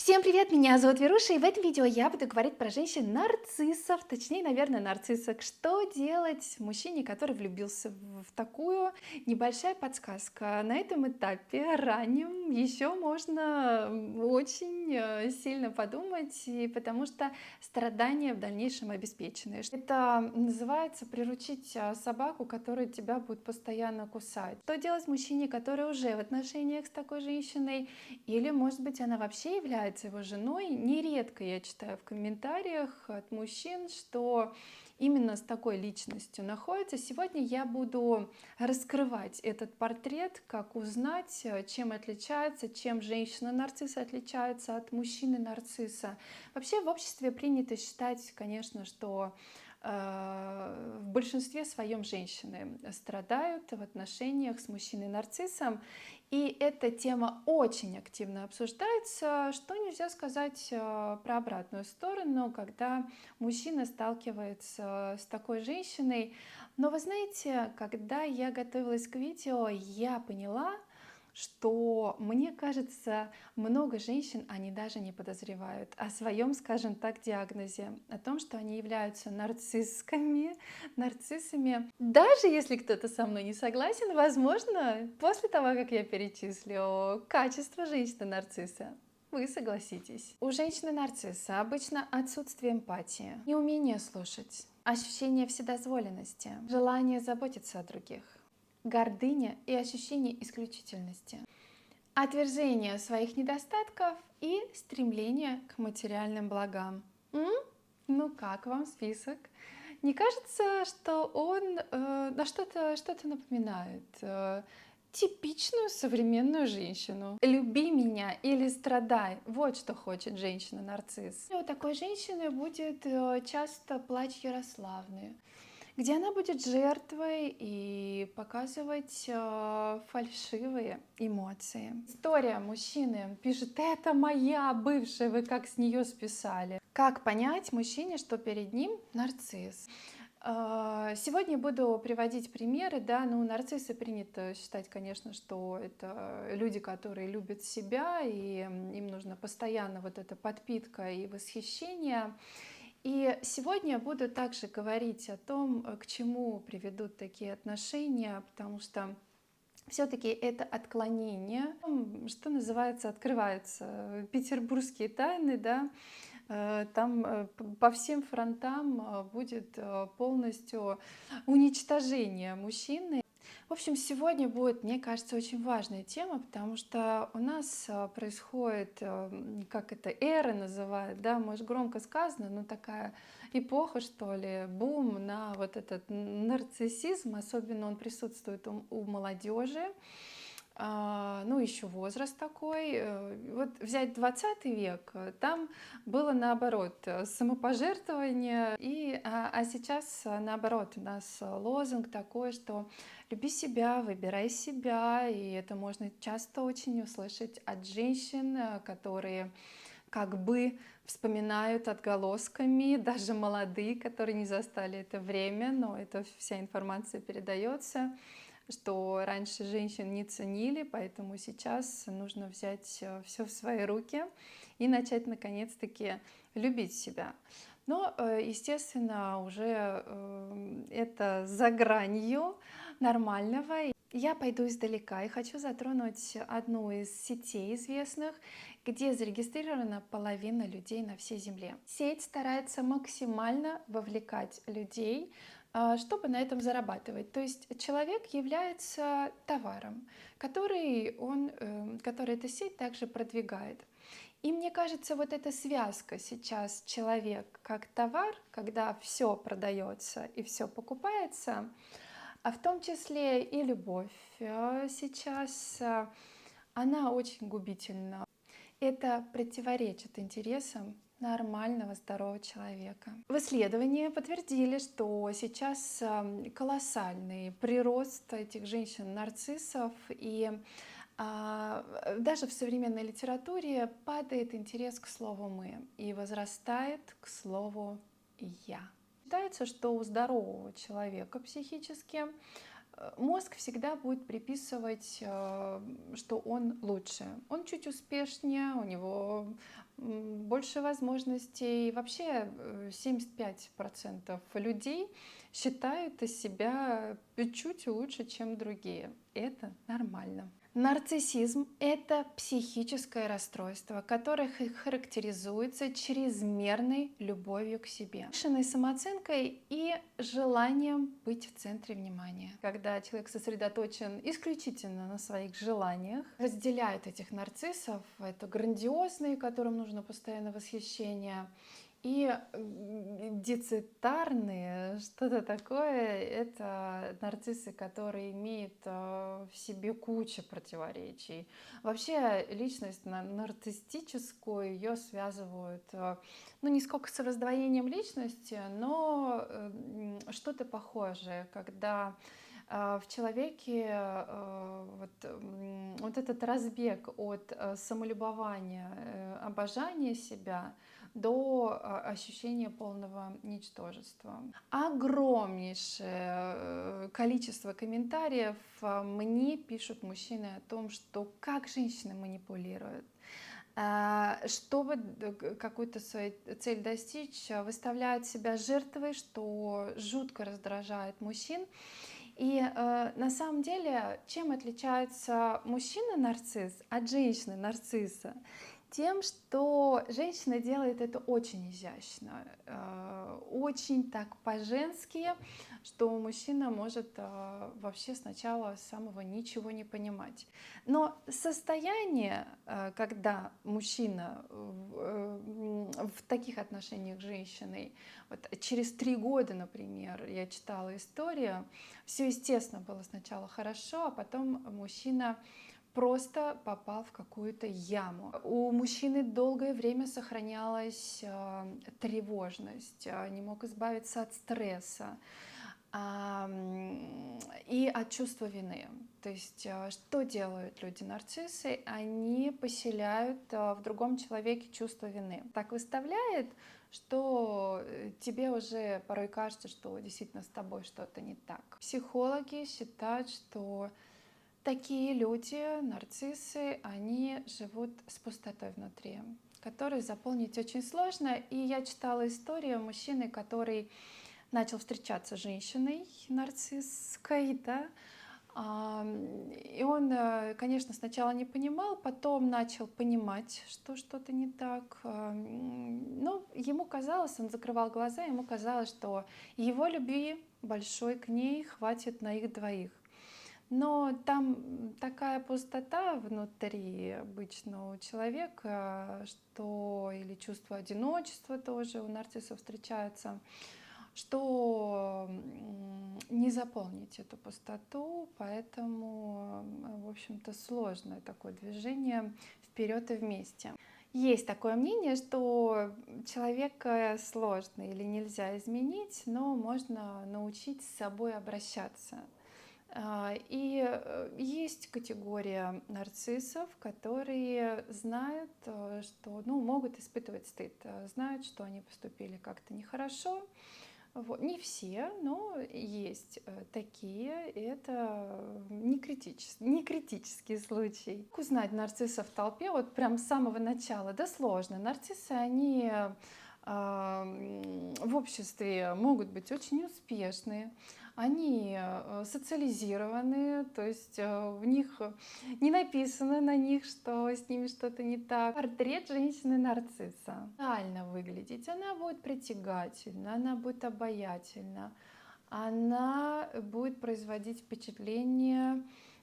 Всем привет, меня зовут Веруша, и в этом видео я буду говорить про женщин-нарциссов, точнее, наверное, нарциссок. Что делать мужчине, который влюбился в такую? Небольшая подсказка. На этом этапе раннем еще можно очень сильно подумать, и потому что страдания в дальнейшем обеспечены. Это называется приручить собаку, которая тебя будет постоянно кусать. Что делать мужчине, который уже в отношениях с такой женщиной, или, может быть, она вообще является его женой? Нередко я читаю в комментариях от мужчин, что именно с такой личностью находится. Сегодня я буду раскрывать этот портрет, как узнать, чем отличается, чем женщина-нарцисс отличается от мужчины-нарцисса. Вообще в обществе принято считать, конечно, что в большинстве своем женщины страдают в отношениях с мужчиной-нарциссом, и эта тема очень активно обсуждается, что нельзя сказать про обратную сторону, когда мужчина сталкивается с такой женщиной. Но вы знаете, когда я готовилась к видео, я поняла, что, мне кажется, много женщин, они даже не подозревают о своем, скажем так, диагнозе, о том, что они являются нарциссами. Даже если кто-то со мной не согласен, возможно, после того, как я перечислю качество женщины-нарцисса, вы согласитесь. У женщины-нарцисса обычно отсутствие эмпатии, неумение слушать, ощущение вседозволенности, желание заботиться о других, гордыня и ощущение исключительности, отвержение своих недостатков и стремление к материальным благам. Ну как вам список? Не кажется, что он на что-то напоминает типичную современную женщину? Люби меня или страдай. Вот что хочет женщина-нарцисс. У такой женщины будет часто плач Ярославны, где она будет жертвой и показывать фальшивые эмоции. История мужчины пишет: это моя бывшая, вы как с нее списали. Как понять мужчине, что перед ним нарцисс? Сегодня буду приводить примеры, да, ну, нарциссы принято считать, конечно, что это люди, которые любят себя, и им нужно постоянно вот эта подпитка и восхищение. И сегодня я буду также говорить о том, к чему приведут такие отношения, потому что все-таки это отклонение, что называется, открываются петербургские тайны, да, там по всем фронтам будет полностью уничтожение мужчины. В общем, сегодня будет, мне кажется, очень важная тема, потому что у нас происходит, как это, эра называют, да, может, громко сказано, но такая эпоха, что ли, бум на вот этот нарциссизм, особенно он присутствует у молодежи. Ну, еще возраст такой. Вот взять 20 век, там было наоборот самопожертвование, а сейчас наоборот у нас лозунг такой, что люби себя, выбирай себя, и это можно часто очень услышать от женщин, которые как бы вспоминают отголосками, даже молодые, которые не застали это время, но эта вся информация передается, что раньше женщин не ценили, поэтому сейчас нужно взять все в свои руки и начать наконец-таки любить себя. Но, естественно, уже это за гранью нормального. Я пойду издалека и хочу затронуть одну из сетей известных, где зарегистрирована половина людей на всей Земле. Сеть старается максимально вовлекать людей, чтобы на этом зарабатывать. То есть человек является товаром, который эта сеть также продвигает. И мне кажется, вот эта связка сейчас человек как товар, когда все продается и все покупается, а в том числе и любовь сейчас, она очень губительна. Это противоречит интересам нормального, здорового человека. В исследовании подтвердили, что сейчас колоссальный прирост этих женщин-нарциссов, и даже в современной литературе падает интерес к слову «мы» и возрастает к слову «я». Считается, что у здорового человека психически мозг всегда будет приписывать, что он лучше, он чуть успешнее, у него больше возможностей. Вообще 75% людей считают себя чуть лучше, чем другие. Это нормально. Нарциссизм — это психическое расстройство, которое характеризуется чрезмерной любовью к себе, повышенной самооценкой и желанием быть в центре внимания. Когда человек сосредоточен исключительно на своих желаниях, разделяет этих нарциссов, это грандиозные, которым нужно постоянное восхищение, и децитарные, что-то такое, это нарциссы, которые имеют в себе кучу противоречий. Вообще личность нарциссическую ее связывают, ну, не сколько с раздвоением личности, но что-то похожее, когда в человеке вот этот разбег от самолюбования, обожания себя до ощущения полного ничтожества. Огромнейшее количество комментариев мне пишут мужчины о том, что как женщины манипулируют. Чтобы какую-то свою цель достичь, выставляют себя жертвой, что жутко раздражает мужчин. И на самом деле, чем отличается мужчина-нарцисс от женщины-нарцисса? Тем, что женщина делает это очень изящно, очень так по-женски, что мужчина может вообще сначала самого ничего не понимать. Но состояние, когда мужчина в таких отношениях с женщиной, вот через 3 года, например, я читала историю, все естественно было сначала хорошо, а потом мужчина просто попал в какую-то яму. У мужчины долгое время сохранялась тревожность, не мог избавиться от стресса и от чувства вины. То есть что делают люди-нарциссы? Они поселяют в другом человеке чувство вины. Так выставляет, что тебе уже порой кажется, что действительно с тобой что-то не так. Психологи считают, что такие люди, нарциссы, они живут с пустотой внутри, которую заполнить очень сложно. И я читала историю мужчины, который начал встречаться с женщиной нарцисской, да, и он, конечно, сначала не понимал, потом начал понимать, что что-то не так. Но ему казалось, он закрывал глаза, ему казалось, что его любви большой к ней хватит на их двоих. Но там такая пустота внутри обычно у человека, что или чувство одиночества тоже у нарциссов встречается, что не заполнить эту пустоту, поэтому, в общем-то, сложное такое движение вперед и вместе. Есть такое мнение, что человека сложно или нельзя изменить, но можно научить с собой обращаться. И есть категория нарциссов, которые знают, что могут испытывать стыд, знают, что они поступили как-то нехорошо. Вот. Не все, но есть такие, это не критический случай. Как узнать нарцисса в толпе, вот прям с самого начала? Да сложно. Нарциссы, они в обществе могут быть очень успешные, они социализированы, то есть в них не написано на них, что с ними что-то не так. Портрет женщины-нарцисса. Реально выглядеть. Она будет притягательна, она будет обаятельна, она будет производить впечатление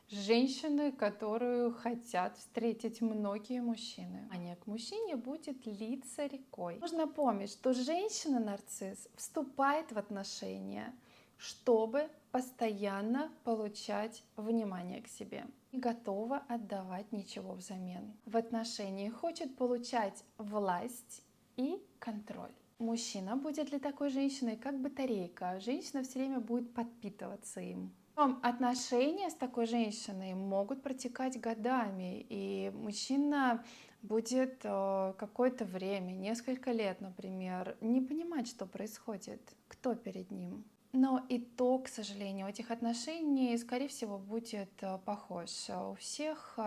женщины, которую хотят встретить многие мужчины. Внимание к мужчине будет литься рекой. Нужно помнить, что женщина-нарцисс вступает в отношения, чтобы постоянно получать внимание к себе. Не готова отдавать ничего взамен. В отношении хочет получать власть и контроль. Мужчина будет для такой женщины как батарейка. Женщина все время будет подпитываться им. Отношения с такой женщиной могут протекать годами, и мужчина будет какое-то время, несколько лет, например, не понимать, что происходит, кто перед ним. Но итог, к сожалению, этих отношений, скорее всего, будет похож. У всех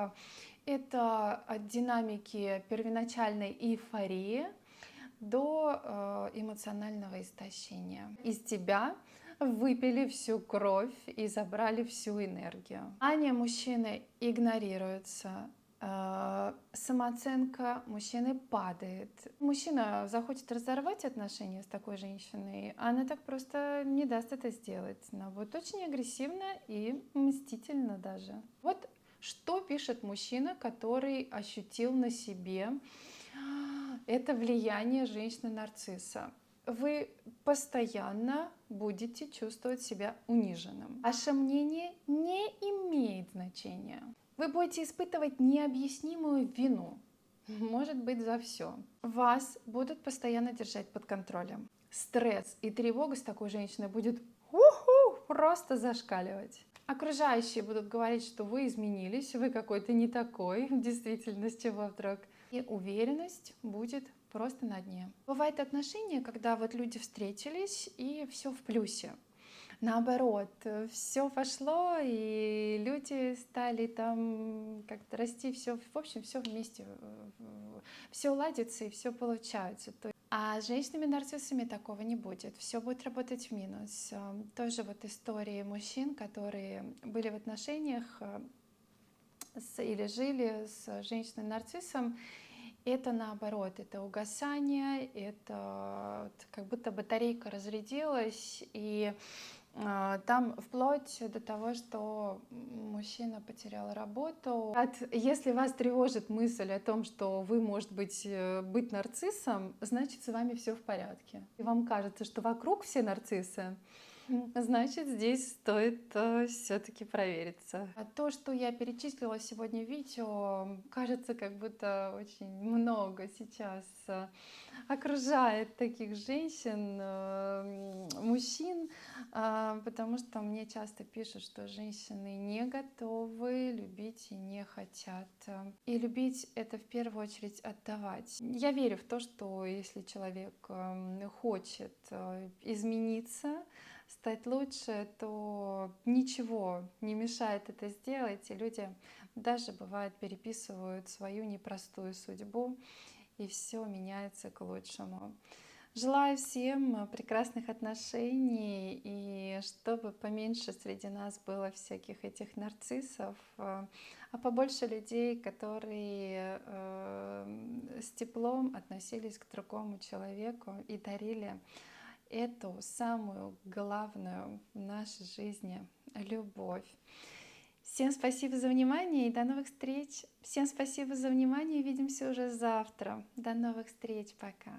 это от динамики первоначальной эйфории до эмоционального истощения. Из тебя выпили всю кровь и забрали всю энергию. Желания мужчины игнорируются, самооценка мужчины падает. Мужчина захочет разорвать отношения с такой женщиной, а она так просто не даст это сделать. Она будет очень агрессивна и мстительна даже. Вот что пишет мужчина, который ощутил на себе это влияние женщины-нарцисса. Вы постоянно будете чувствовать себя униженным. Ваше мнение не имеет значения. Вы будете испытывать необъяснимую вину, может быть, за все. Вас будут постоянно держать под контролем. Стресс и тревога с такой женщиной будет просто зашкаливать. Окружающие будут говорить, что вы изменились, вы какой-то не такой, в действительности во вдруг. И уверенность будет просто на дне. Бывают отношения, когда вот люди встретились и все в плюсе. Наоборот, все пошло, и люди стали там как-то расти, все, в общем, все вместе, все ладится и все получается. А с женщинами-нарциссами такого не будет. Все будет работать в минус. Тоже вот истории мужчин, которые были в отношениях или жили с женщиной-нарциссом, это наоборот, это угасание, это как будто батарейка разрядилась, и там вплоть до того, что мужчина потерял работу. Если вас тревожит мысль о том, что вы, может быть нарциссом, значит, с вами все в порядке. И вам кажется, что вокруг все нарциссы, значит, здесь стоит все-таки провериться. А то, что я перечислила сегодня в видео, кажется, как будто очень много сейчас окружает таких женщин, мужчин, потому что мне часто пишут, что женщины не готовы любить и не хотят. И любить — это в первую очередь отдавать. Я верю в то, что если человек хочет измениться, стать лучше, то ничего не мешает это сделать, и люди даже, бывает, переписывают свою непростую судьбу, и все меняется к лучшему. Желаю всем прекрасных отношений, и чтобы поменьше среди нас было всяких этих нарциссов, а побольше людей, которые с теплом относились к другому человеку и дарили эту самую главную в нашей жизни — любовь. Всем спасибо за внимание и до новых встреч. Всем спасибо за внимание. Увидимся уже завтра. До новых встреч. Пока.